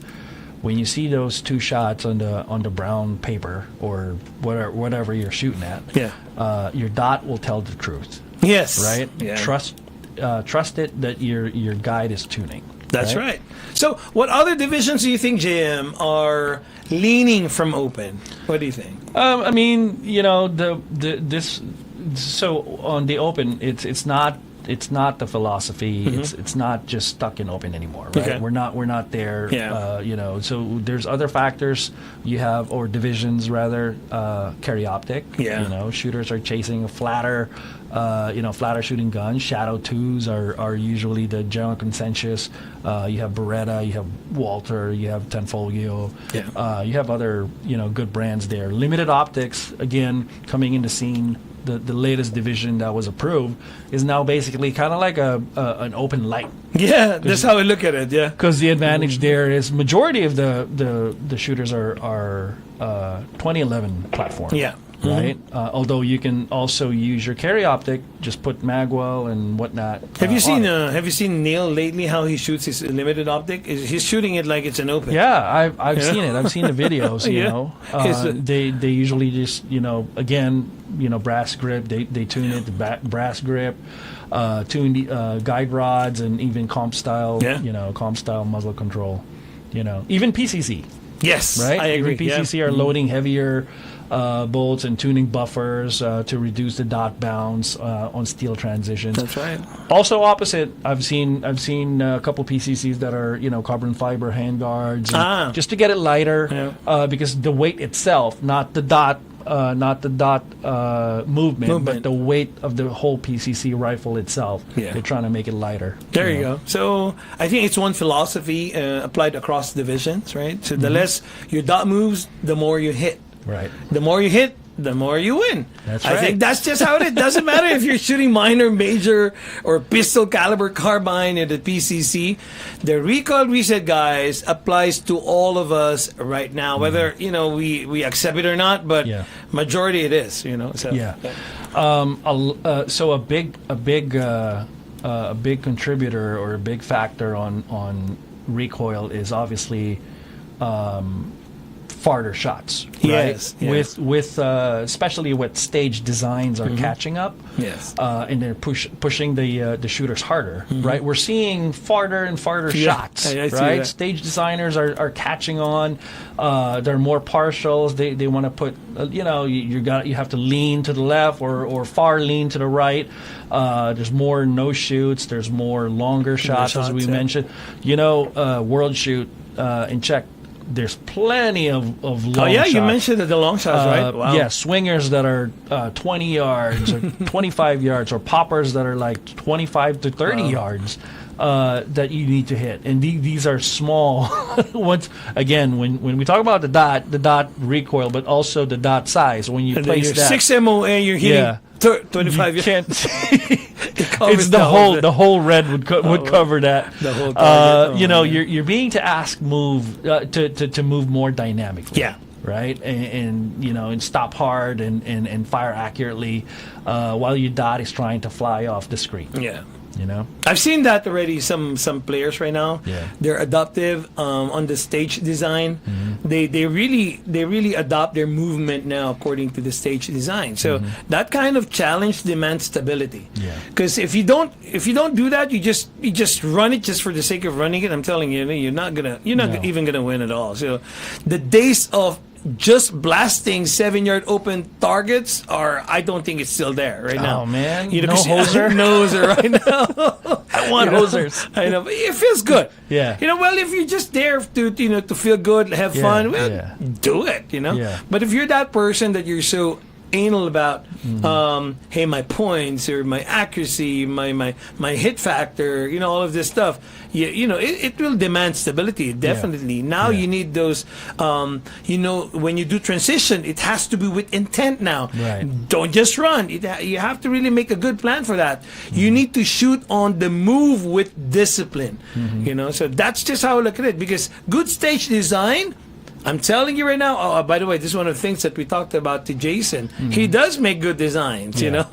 [SPEAKER 2] when you see those two shots on the brown paper or whatever you're shooting at.
[SPEAKER 1] Yeah.
[SPEAKER 2] Your dot will tell the truth.
[SPEAKER 1] Yes.
[SPEAKER 2] Right.
[SPEAKER 1] Yeah.
[SPEAKER 2] Trust it that your guide is tuning.
[SPEAKER 1] That's right. So, what other divisions do you think, JM, are leaning from open? What do you think?
[SPEAKER 2] I mean, so on the open, it's not the philosophy. It's not just stuck in open anymore, right?
[SPEAKER 1] Okay.
[SPEAKER 2] We're not there.
[SPEAKER 1] Yeah.
[SPEAKER 2] So there's other factors you have, or divisions rather. Carry optic.
[SPEAKER 1] Yeah.
[SPEAKER 2] Shooters are chasing a flatter shooting guns. Shadow 2s are usually the general consensus. You have Beretta, you have Walter, you have Tenfolio.
[SPEAKER 1] Yeah.
[SPEAKER 2] You have other good brands there. Limited optics again coming into scene. The latest division that was approved is now basically kind of like an open light.
[SPEAKER 1] Yeah, that's how I look at it. Yeah,
[SPEAKER 2] because the advantage there is majority of the shooters are 2011 platform.
[SPEAKER 1] Yeah.
[SPEAKER 2] Right. Although you can also use your carry optic, just put magwell and whatnot.
[SPEAKER 1] Have you seen Neil lately? How he shoots his limited optic? He's shooting it like it's an open.
[SPEAKER 2] Yeah, I've seen it. I've seen the videos. They usually just brass grip. They tune it to brass grip. Tune the guide rods and even comp style. Comp style muzzle control. Even PCC.
[SPEAKER 1] Yes,
[SPEAKER 2] right.
[SPEAKER 1] I agree.
[SPEAKER 2] Even PCC are loading heavier bolts and tuning buffers to reduce the dot bounce on steel transitions.
[SPEAKER 1] That's right.
[SPEAKER 2] Also opposite, I've seen a couple PCCs that are carbon fiber handguards just to get it lighter because the weight itself, not the dot movement, but the weight of the whole PCC rifle itself.
[SPEAKER 1] Yeah.
[SPEAKER 2] They're trying to make it lighter.
[SPEAKER 1] There you go. So I think it's one philosophy applied across divisions, right? So the less your dot moves, the more you hit.
[SPEAKER 2] Right.
[SPEAKER 1] The more you hit, the more you win.
[SPEAKER 2] That's right.
[SPEAKER 1] I think that's just how it is. Doesn't matter if you're shooting minor, major, or pistol caliber carbine at the PCC. The recoil reset, guys, applies to all of us right now, whether we accept it or not. But majority it is. So,
[SPEAKER 2] yeah. So a big contributor or a big factor on recoil is obviously. Farther shots, right?
[SPEAKER 1] Yes.
[SPEAKER 2] With especially what stage designs are catching up, and they're pushing the shooters harder, right? We're seeing farther and farther shots, right? Stage designers are catching on. They're more partials. They want to put, you have to lean to the left or far lean to the right. There's more no shoots. There's more longer shots, as we mentioned. World Shoot in Czech. There's plenty of long shots.
[SPEAKER 1] Oh, yeah, you mentioned the long shots, right?
[SPEAKER 2] Wow. Yeah, swingers that are 20 yards or 25 yards, or poppers that are like 25 to 30 yards that you need to hit. And these are small. Once again, when we talk about the dot recoil, but also the dot size, when you place that
[SPEAKER 1] 6 MOA, you're hitting 25
[SPEAKER 2] yards. It's the whole red would cover that.
[SPEAKER 1] The whole target.
[SPEAKER 2] You're being asked move to move more dynamically.
[SPEAKER 1] Yeah.
[SPEAKER 2] Right, and stop hard and fire accurately while your dot is trying to fly off the screen.
[SPEAKER 1] Yeah.
[SPEAKER 2] You know,
[SPEAKER 1] I've seen that already. Some players right now,
[SPEAKER 2] Yeah.
[SPEAKER 1] they're adaptive on the stage design.
[SPEAKER 2] Mm-hmm.
[SPEAKER 1] They really adopt their movement now according to the stage design. So that kind of challenge demands stability.
[SPEAKER 2] Mm-hmm. Yeah.
[SPEAKER 1] Because if you don't do that, you just run it just for the sake of running it. I'm telling you, you're not
[SPEAKER 2] No.
[SPEAKER 1] even gonna win at all. So the days of just blasting 7-yard open targets I don't think it's still there right now.
[SPEAKER 2] Oh, man.
[SPEAKER 1] You know,
[SPEAKER 2] No
[SPEAKER 1] 'cause-
[SPEAKER 2] hoser?
[SPEAKER 1] no hoser right now.
[SPEAKER 2] I want
[SPEAKER 1] You know?
[SPEAKER 2] hosers.
[SPEAKER 1] I know, but it feels good.
[SPEAKER 2] Yeah.
[SPEAKER 1] You know, well, if you're just there to feel good, have
[SPEAKER 2] Yeah,
[SPEAKER 1] fun, well,
[SPEAKER 2] yeah.
[SPEAKER 1] do it. You know.
[SPEAKER 2] Yeah.
[SPEAKER 1] But if you're that person that you're so anal about, hey, my points or my accuracy, my hit factor, all of this stuff, it will demand stability. Definitely. Now
[SPEAKER 2] Yeah.
[SPEAKER 1] you need those. When you do transition, it has to be with intent now.
[SPEAKER 2] Right.
[SPEAKER 1] Don't just run. You have to really make a good plan for that. You need to shoot on the move with discipline. So that's just how I look at it. Because good stage design, I'm telling you right now. Oh, by the way, this is one of the things that we talked about to Jason. He does make good designs,
[SPEAKER 2] Yeah,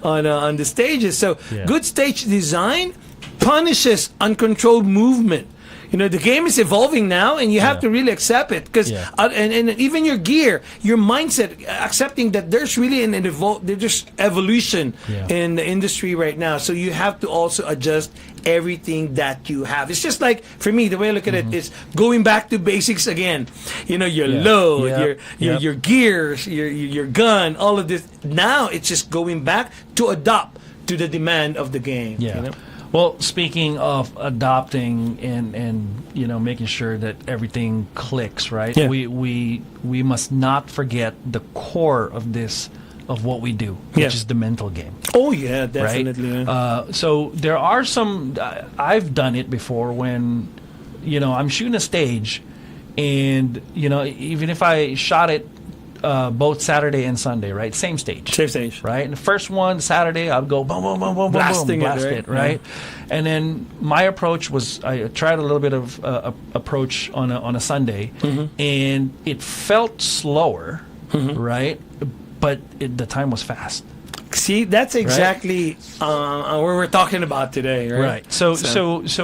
[SPEAKER 1] on the stages. So
[SPEAKER 2] Yeah.
[SPEAKER 1] good stage design punishes uncontrolled movement. The game is evolving now, and you have
[SPEAKER 2] Yeah.
[SPEAKER 1] to really accept it because,
[SPEAKER 2] Yeah.
[SPEAKER 1] and even your gear, your mindset, accepting that there's really there's evolution
[SPEAKER 2] Yeah.
[SPEAKER 1] in the industry right now. So you have to also adjust everything that you have. It's just like for me, the way I look at it is going back to basics again. Your
[SPEAKER 2] Yeah.
[SPEAKER 1] load,
[SPEAKER 2] Yep.
[SPEAKER 1] your gears, your gun, all of this. Now it's just going back to adapt to the demand of the game.
[SPEAKER 2] Yeah. Well, speaking of adopting and making sure that everything clicks, right?
[SPEAKER 1] Yeah.
[SPEAKER 2] We must not forget the core of this of what we do, which
[SPEAKER 1] Yeah.
[SPEAKER 2] is the mental game.
[SPEAKER 1] Oh yeah,
[SPEAKER 2] Right?
[SPEAKER 1] definitely. Yeah.
[SPEAKER 2] So there are some. I've done it before when, I'm shooting a stage, and even if I shot it both Saturday and Sunday, right, same stage,
[SPEAKER 1] Safe stage.
[SPEAKER 2] right. And the first one Saturday, I'd go boom, boom, boom, boom,
[SPEAKER 1] Blasting
[SPEAKER 2] boom,
[SPEAKER 1] it,
[SPEAKER 2] blast
[SPEAKER 1] right?
[SPEAKER 2] it, right. And then my approach was I tried a little bit of approach on a Sunday, and it felt slower, right, but the time was fast.
[SPEAKER 1] See, that's exactly what we're talking about today, right?
[SPEAKER 2] Right. So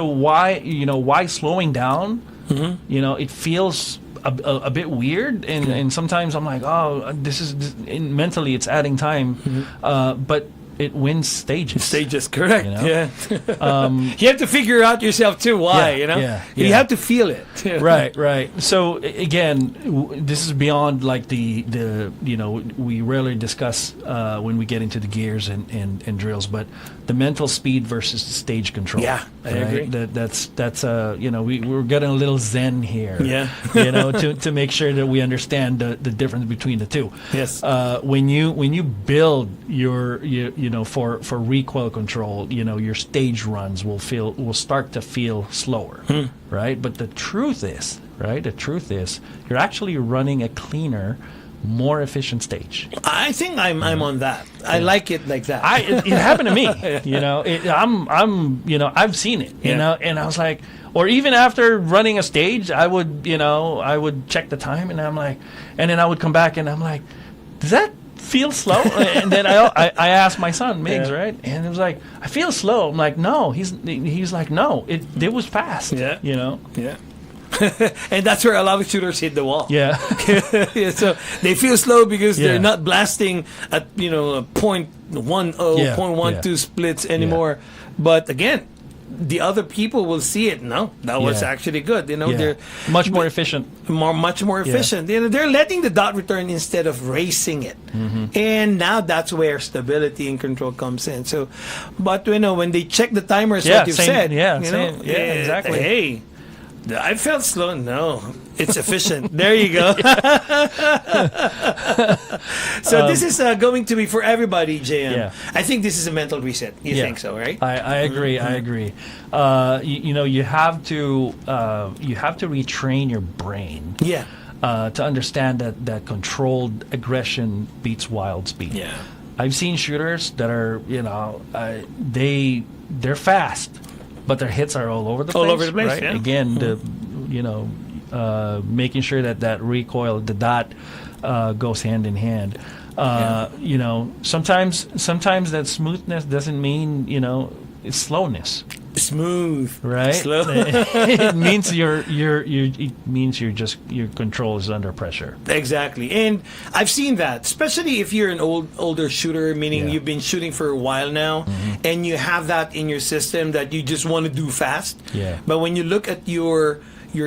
[SPEAKER 2] why slowing down? It feels a bit weird, and sometimes I'm like, oh, mentally it's adding time, but it wins stages.
[SPEAKER 1] Stages, correct.
[SPEAKER 2] Yeah.
[SPEAKER 1] You have to figure out yourself too why.
[SPEAKER 2] Yeah,
[SPEAKER 1] You
[SPEAKER 2] yeah.
[SPEAKER 1] have to feel it.
[SPEAKER 2] Right. So again, this is beyond like the we rarely discuss when we get into the gears and drills, but the mental speed versus the stage control.
[SPEAKER 1] Yeah, I agree.
[SPEAKER 2] That's we're getting a little zen here.
[SPEAKER 1] Yeah.
[SPEAKER 2] To make sure that we understand the difference between the two.
[SPEAKER 1] Yes.
[SPEAKER 2] When you build your for recoil control, your stage runs will start to feel slower, right? But the truth is, you're actually running a cleaner, more efficient stage.
[SPEAKER 1] I think I'm on that. I like it like that.
[SPEAKER 2] It happened to me. I've seen it. And I was like, or even after running a stage, I would check the time, and I'm like, and then I would come back, and I'm like, does that feel slow? And then I asked my son Migs, right, and it was like, I feel slow. I'm like, no. He's like, no, it was fast.
[SPEAKER 1] Yeah.
[SPEAKER 2] Yeah.
[SPEAKER 1] And that's where a lot of shooters hit the wall.
[SPEAKER 2] Yeah.
[SPEAKER 1] Yeah, so they feel slow because
[SPEAKER 2] Yeah.
[SPEAKER 1] they're not blasting at a 0.10,
[SPEAKER 2] Yeah,
[SPEAKER 1] 0.12
[SPEAKER 2] yeah.
[SPEAKER 1] splits anymore. But again, the other people will see it. No, that was
[SPEAKER 2] Yeah.
[SPEAKER 1] actually good.
[SPEAKER 2] Yeah.
[SPEAKER 1] They're
[SPEAKER 2] much more efficient.
[SPEAKER 1] much more efficient. They're letting the dot return instead of racing it, and now that's where stability and control comes in. So, but when they check the timers,
[SPEAKER 2] Yeah,
[SPEAKER 1] like you
[SPEAKER 2] same-
[SPEAKER 1] said,
[SPEAKER 2] yeah, same. Yeah, exactly.
[SPEAKER 1] Hey, I felt slow. No, it's efficient. There you go. So this is going to be for everybody, JM.
[SPEAKER 2] Yeah.
[SPEAKER 1] I think this is a mental reset. You
[SPEAKER 2] Yeah.
[SPEAKER 1] think so, right?
[SPEAKER 2] I agree. I agree. You have to retrain your brain.
[SPEAKER 1] Yeah.
[SPEAKER 2] To understand that controlled aggression beats wild speed.
[SPEAKER 1] Yeah.
[SPEAKER 2] I've seen shooters that are they're fast, but their hits are all over the place.
[SPEAKER 1] All over the place,
[SPEAKER 2] right?
[SPEAKER 1] yeah.
[SPEAKER 2] Again, making sure that recoil, the dot, goes hand in hand. Sometimes that smoothness doesn't mean is slowness.
[SPEAKER 1] Smooth,
[SPEAKER 2] right?
[SPEAKER 1] Slow.
[SPEAKER 2] It means your control is under pressure.
[SPEAKER 1] Exactly, and I've seen that, especially if you're an older shooter, meaning you've been shooting for a while now, and you have that in your system that you just want to do fast.
[SPEAKER 2] Yeah.
[SPEAKER 1] But when you look at your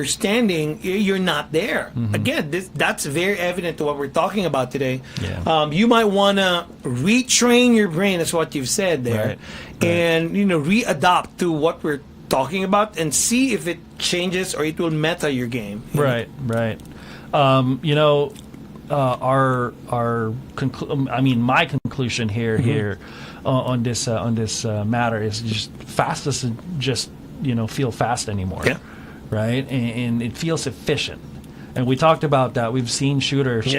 [SPEAKER 1] standing, you're not there. Again, that's very evident to what we're talking about today.
[SPEAKER 2] Yeah.
[SPEAKER 1] You might want to retrain your brain, that's what you've said there,
[SPEAKER 2] Right.
[SPEAKER 1] and readapt to what we're talking about and see if it changes or it will meta your game.
[SPEAKER 2] Right. My conclusion here on this matter is just fast doesn't just feel fast anymore.
[SPEAKER 1] Yeah.
[SPEAKER 2] Right, and it feels efficient, and we talked about that. We've seen shooters,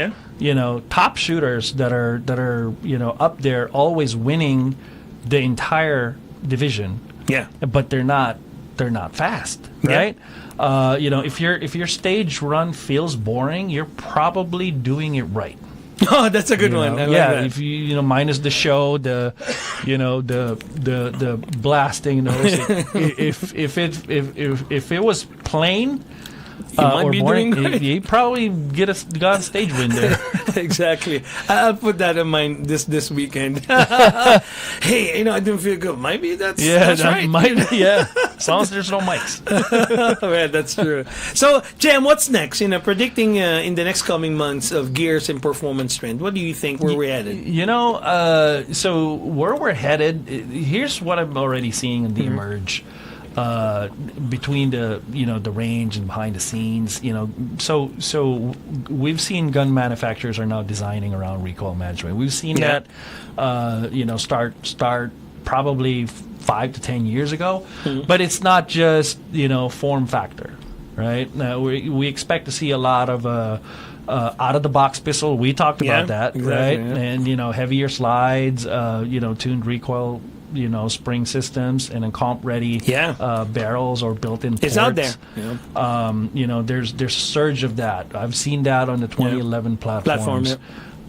[SPEAKER 2] top shooters that are up there, always winning the entire division.
[SPEAKER 1] Yeah,
[SPEAKER 2] but they're not fast, right? If your stage run feels boring, you're probably doing it right.
[SPEAKER 1] Oh, that's a good one. I like that.
[SPEAKER 2] If you minus the show, the blasting those. if it was plain
[SPEAKER 1] might
[SPEAKER 2] or
[SPEAKER 1] be
[SPEAKER 2] boring,
[SPEAKER 1] doing great.
[SPEAKER 2] you probably got a stage win there.
[SPEAKER 1] Exactly. I'll put that in mind this weekend. Hey, I didn't feel good. Maybe that's right.
[SPEAKER 2] As long as there's no mics.
[SPEAKER 1] Well, that's true. So, Jem, what's next? Predicting in the next coming months of gears and performance trend. What do you think? Where we're headed?
[SPEAKER 2] So where we're headed. Here's what I'm already seeing in the emerge. Between the range and behind the scenes, so we've seen gun manufacturers are now designing around recoil management. We've seen that start probably 5 to 10 years ago, but it's not just form factor, right? Now we expect to see a lot of out of the box pistol. We talked about that, exactly, right? Yeah. And heavier slides, tuned recoil spring systems, and then comp-ready barrels or built-in ports.
[SPEAKER 1] It's out there. Yeah.
[SPEAKER 2] There's a surge of that. I've seen that on the 2011 platforms.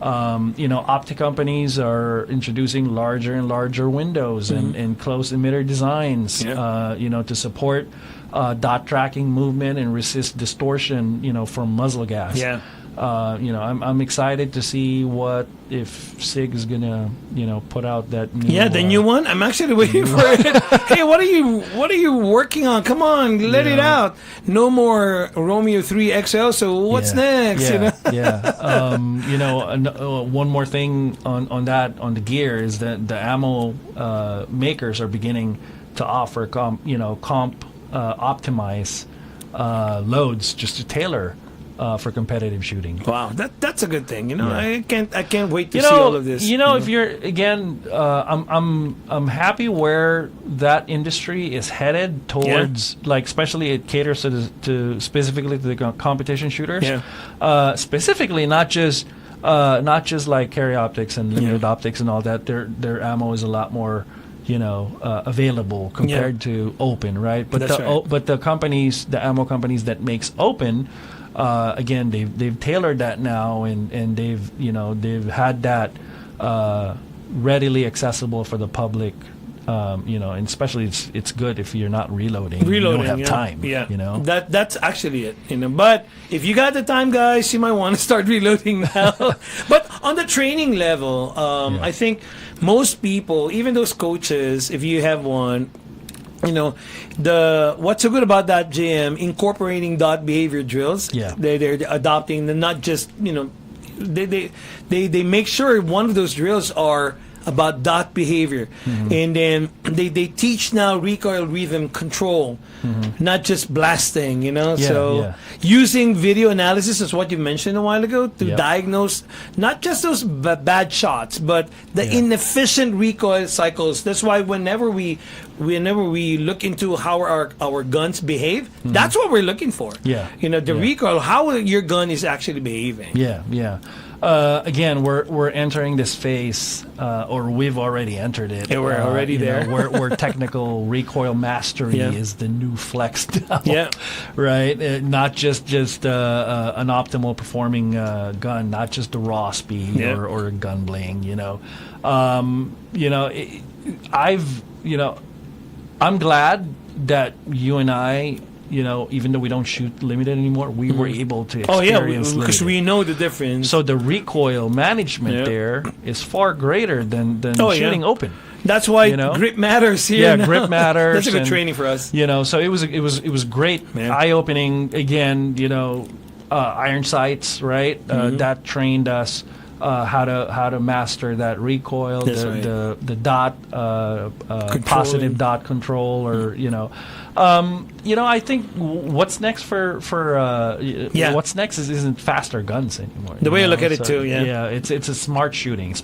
[SPEAKER 2] Optic companies are introducing larger and larger windows and close emitter designs, to support dot tracking movement and resist distortion, from muzzle gas.
[SPEAKER 1] Yeah.
[SPEAKER 2] I'm excited to see what if SIG is gonna put out that new
[SPEAKER 1] the new one. I'm actually waiting for it. Hey, what are you working on? Come on, let it out. No more Romeo 3 XL. So what's next?
[SPEAKER 2] One more thing on the gear is that the ammo makers are beginning to offer optimize loads just to tailor for competitive shooting.
[SPEAKER 1] Wow, that's a good thing. I can't wait to see all of this.
[SPEAKER 2] If you're again, I'm happy where that industry is headed towards. Like, especially it caters to specifically to the competition shooters. Yeah. Specifically, not just like carry optics and limited optics and all that. Their ammo is a lot more available compared to open, right? But but the companies, the ammo companies that makes open. Again, they've tailored that now, and they've had that readily accessible for the public. And especially it's good if you're not reloading. You don't have time. Yeah.
[SPEAKER 1] That's actually it. But if you got the time, guys, you might want to start reloading now. But on the training level, I think most people, even those coaches, if you have one. What's so good about that, JM, incorporating dot behavior drills. Yeah, they're adopting them, not just they make sure one of those drills are about dot behavior, and then they teach now recoil rhythm control, not just blasting. Using video analysis is what you mentioned a while ago to diagnose not just those bad shots, but the inefficient recoil cycles. That's why whenever we look into how our guns behave, that's what we're looking for. The recoil, how your gun is actually behaving.
[SPEAKER 2] Again, we're entering this phase, or we've already entered it.
[SPEAKER 1] Yeah, we're already there.
[SPEAKER 2] Where technical recoil mastery is the new flex now. Right. Not just an optimal performing gun, not just a raw speed or a gun bling. I'm glad that you and I, even though we don't shoot limited anymore, we were able to experience
[SPEAKER 1] because
[SPEAKER 2] limited.
[SPEAKER 1] we know the difference.
[SPEAKER 2] So the recoil management there is far greater than shooting open.
[SPEAKER 1] That's why grip matters here.
[SPEAKER 2] Yeah,
[SPEAKER 1] now.
[SPEAKER 2] grip matters.
[SPEAKER 1] That's a good training for us.
[SPEAKER 2] So it was great, eye opening. Again, iron sights, right? That trained us how to master that recoil, the dot, positive dot control, or I think what's next for what's next isn't faster guns anymore.
[SPEAKER 1] The way I look at it too,
[SPEAKER 2] it's a smarter shooting,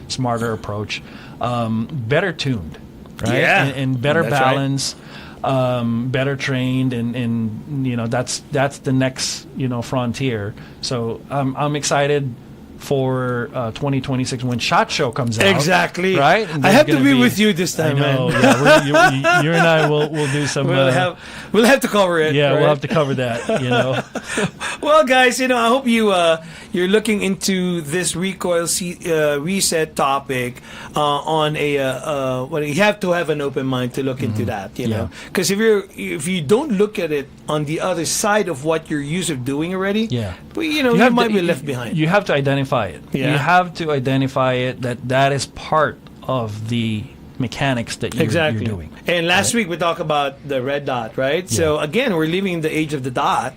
[SPEAKER 2] smarter approach, better tuned, right? And better balance. Right. Better trained, and that's the next frontier. So I'm excited for 2026 when SHOT Show comes out.
[SPEAKER 1] Exactly.
[SPEAKER 2] Right?
[SPEAKER 1] I have to be with you this time,
[SPEAKER 2] man.
[SPEAKER 1] Yeah,
[SPEAKER 2] you and I will do some.
[SPEAKER 1] We'll have to cover it.
[SPEAKER 2] Yeah,
[SPEAKER 1] right?
[SPEAKER 2] We'll have to cover that.
[SPEAKER 1] Well, guys, I hope you're looking into this recoil reset topic on a. You have to have an open mind to look into that. Because if you don't look at it on the other side of what you're used to doing already, you might be left behind.
[SPEAKER 2] You have to identify it. You have to identify it that is part of the mechanics that you're doing.
[SPEAKER 1] And last week we talked about the red dot, right? Yeah. So again, we're living the age of the dot,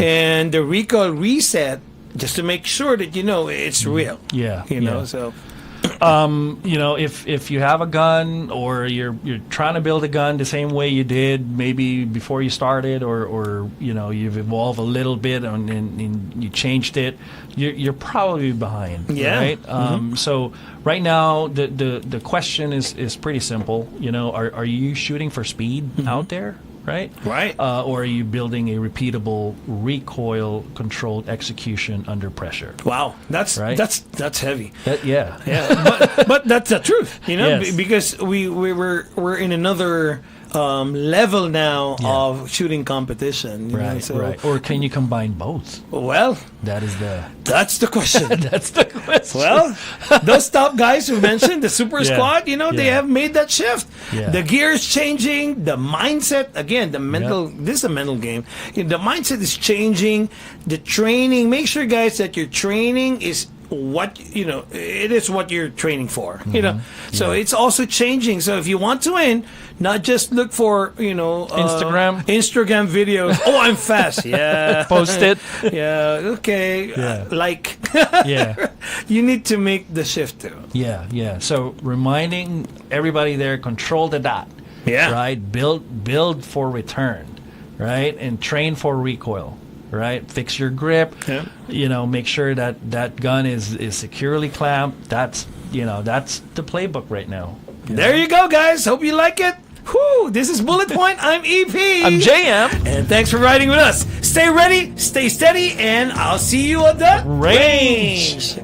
[SPEAKER 1] and the recoil reset just to make sure that it's real. So.
[SPEAKER 2] If you have a gun or you're trying to build a gun the same way you did maybe before you started, or you've evolved a little bit and you changed it, you're probably behind. Right. So right now the question is pretty simple. Are you shooting for speed out there? Right. Or are you building a repeatable recoil-controlled execution under pressure?
[SPEAKER 1] Wow, that's heavy. But that's the truth, because we're in another level now of shooting competition.
[SPEAKER 2] Right. Or can you combine both?
[SPEAKER 1] Well,
[SPEAKER 2] that's
[SPEAKER 1] the question.
[SPEAKER 2] That's the question.
[SPEAKER 1] Well, those top guys who mentioned the Super Squad, they have made that shift. The gear is changing. The mindset, again, the mental. This is a mental game. The mindset is changing. The training. Make sure, guys, that your training is what it is what you're training for. So it's also changing. So if you want to win, not just look for Instagram videos. Oh, I'm fast.
[SPEAKER 2] Post it.
[SPEAKER 1] Okay. Like. You need to make the shift too.
[SPEAKER 2] So reminding everybody there, control the dot. Right. Build for return. Right, and train for recoil. Right, fix your grip. Make sure that gun is securely clamped. That's the playbook right now.
[SPEAKER 1] There you go, guys. Hope you like it. Whew, this is Bullet Point. I'm EP.
[SPEAKER 2] I'm JM.
[SPEAKER 1] And thanks for riding with us. Stay ready, stay steady, and I'll see you at the range.